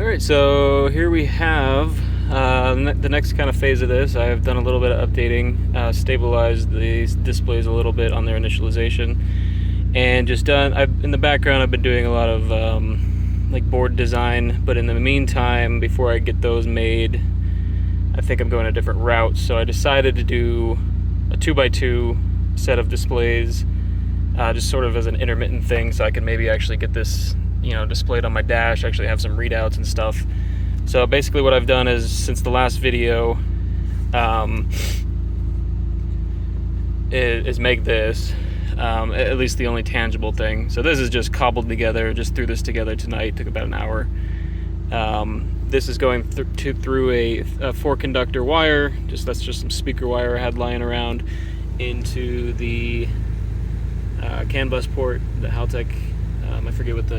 Alright, so here we have the next kind of phase of this. I've done a little bit of updating, stabilized these displays a little bit on their initialization, and in the background I've been doing a lot of like board design, but in the meantime, before I get those made, I think I'm going a different route. So I decided to do a 2x2 set of displays, just sort of as an intermittent thing, so I can maybe actually get this displayed on my dash, actually have some readouts and stuff. So basically what I've done is, since the last video, is make this, at least the only tangible thing. So this is just cobbled together, just threw this together tonight, took about an hour. This is going through a 4-conductor wire, that's just some speaker wire I had lying around, into the CANBUS port, the Haltech, I forget what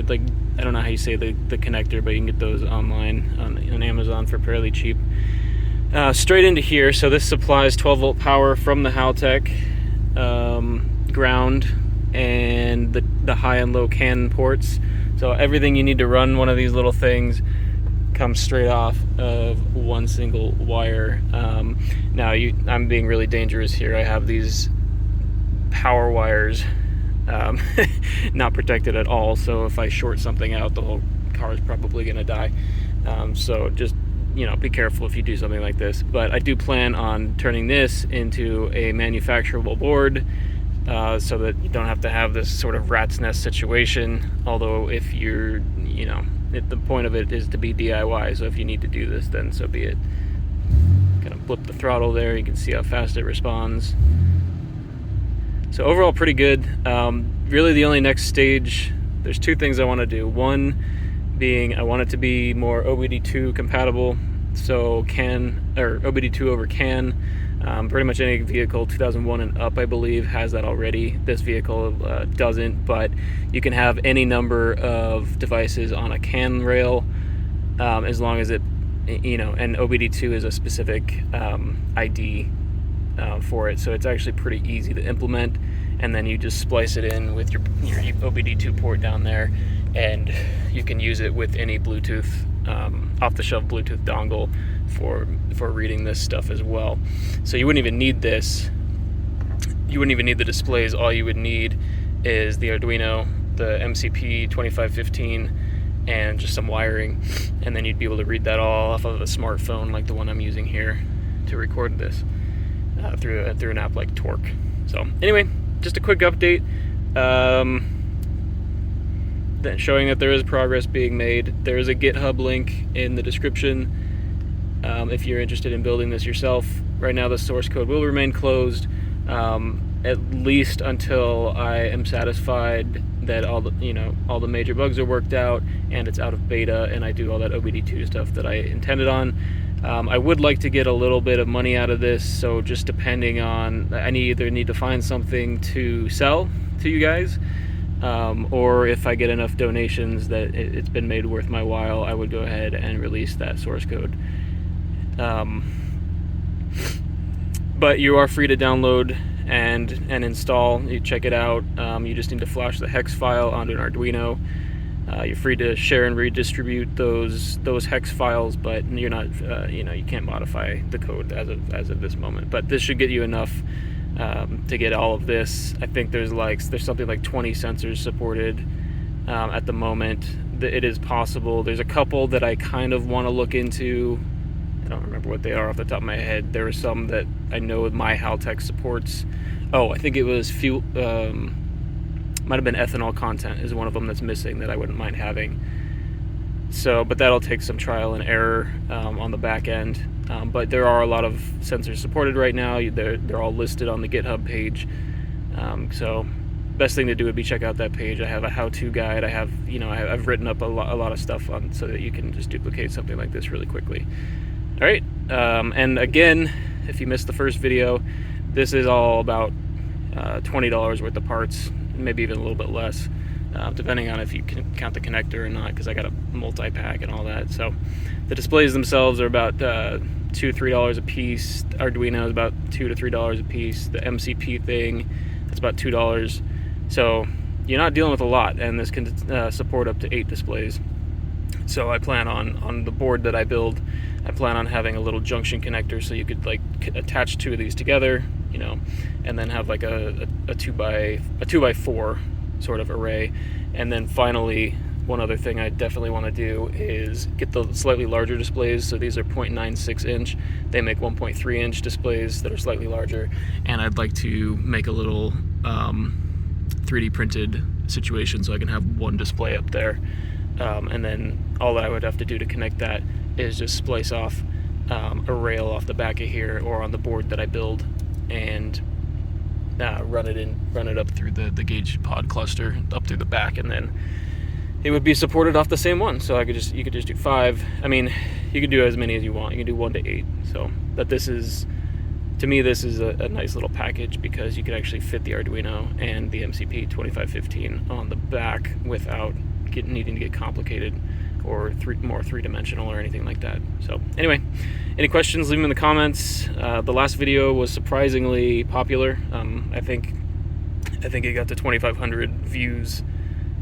like, I don't know how you say the connector, but you can get those online on Amazon for fairly cheap. Straight into here, so this supplies 12-volt power from the Haltech ground and the high and low CAN ports. So everything you need to run one of these little things comes straight off of one single wire. Now I'm being really dangerous here. I have these power wires not protected at all, so if I short something out, the whole car is probably gonna die. So just be careful if you do something like this. But I do plan on turning this into a manufacturable board, so that you don't have to have this sort of rat's nest situation. Although if you're the point of it is to be DIY, so if you need to do this, then so be it. Kind of flip the throttle there, you can see how fast it responds. So overall pretty good. Really the only next stage, there's 2 things I want to do. One being I want it to be more OBD2 compatible, so OBD2 over CAN. Pretty much any vehicle 2001 and up, I believe, has that already. This vehicle doesn't, but you can have any number of devices on a CAN rail, as long as it, and OBD2 is a specific ID for it, so it's actually pretty easy to implement. And then you just splice it in with your OBD2 port down there, and you can use it with any Bluetooth, off-the-shelf Bluetooth dongle for reading this stuff as well. So you wouldn't even need this. You wouldn't even need the displays. All you would need is the Arduino, the MCP 2515, and just some wiring, and then you'd be able to read that all off of a smartphone like the one I'm using here to record this through an app like Torque. So anyway, just a quick update, showing that there is progress being made. There is a GitHub link in the description if you're interested in building this yourself. Right now the source code will remain closed, at least until I am satisfied that all the major bugs are worked out and it's out of beta and I do all that OBD2 stuff that I intended on. I would like to get a little bit of money out of this, so just depending on, I either need to find something to sell to you guys, or if I get enough donations that it's been made worth my while, I would go ahead and release that source code. But you are free to download and install. You check it out. You just need to flash the hex file onto an Arduino. You're free to share and redistribute those hex files, but you're not, you can't modify the code as of this moment. But this should get you enough to get all of this. I think there's something like 20 sensors supported at the moment. It is possible. There's a couple that I kind of want to look into. I don't remember what they are off the top of my head. There are some that I know my Haltech supports. Oh, I think it was fuel. Might have been ethanol content is one of them that's missing that I wouldn't mind having. So, but that'll take some trial and error on the back end. But there are a lot of sensors supported right now. They're all listed on the GitHub page. So, best thing to do would be check out that page. I have a how-to guide. I've written up a lot of stuff on so that you can just duplicate something like this really quickly. All right. And again, if you missed the first video, this is all about $20 worth of parts. Maybe even a little bit less, depending on if you can count the connector or not, because I got a multi-pack and all that. So the displays themselves are about $2-3 a piece. Arduino is about $2 to $3 a piece. The MCP thing, that's about $2. So you're not dealing with a lot, and this can support up to 8 displays. So I plan on the board that I build, I plan on having a little junction connector so you could like attach two of these together, you know, and then have like a 2x4 sort of array. And then finally, one other thing I definitely want to do is get the slightly larger displays. So these are 0.96 inch. They make 1.3 inch displays that are slightly larger. And I'd like to make a little 3D printed situation so I can have one display up there. And then all that I would have to do to connect that is just splice off a rail off the back of here or on the board that I build, and run it up through the gauge pod cluster up through the back, and then it would be supported off the same one. So you could just do 5. I mean, you could do as many as you want. You can do 1 to 8. So that to me this is a nice little package because you could actually fit the Arduino and the MCP 2515 on the back without needing to get complicated or more three-dimensional or anything like that. So anyway, any questions, leave them in the comments. The last video was surprisingly popular. I think it got to 2,500 views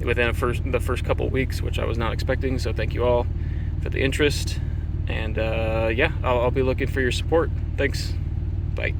within the first couple of weeks, which I was not expecting. So thank you all for the interest, and yeah, I'll be looking for your support. Thanks. Bye.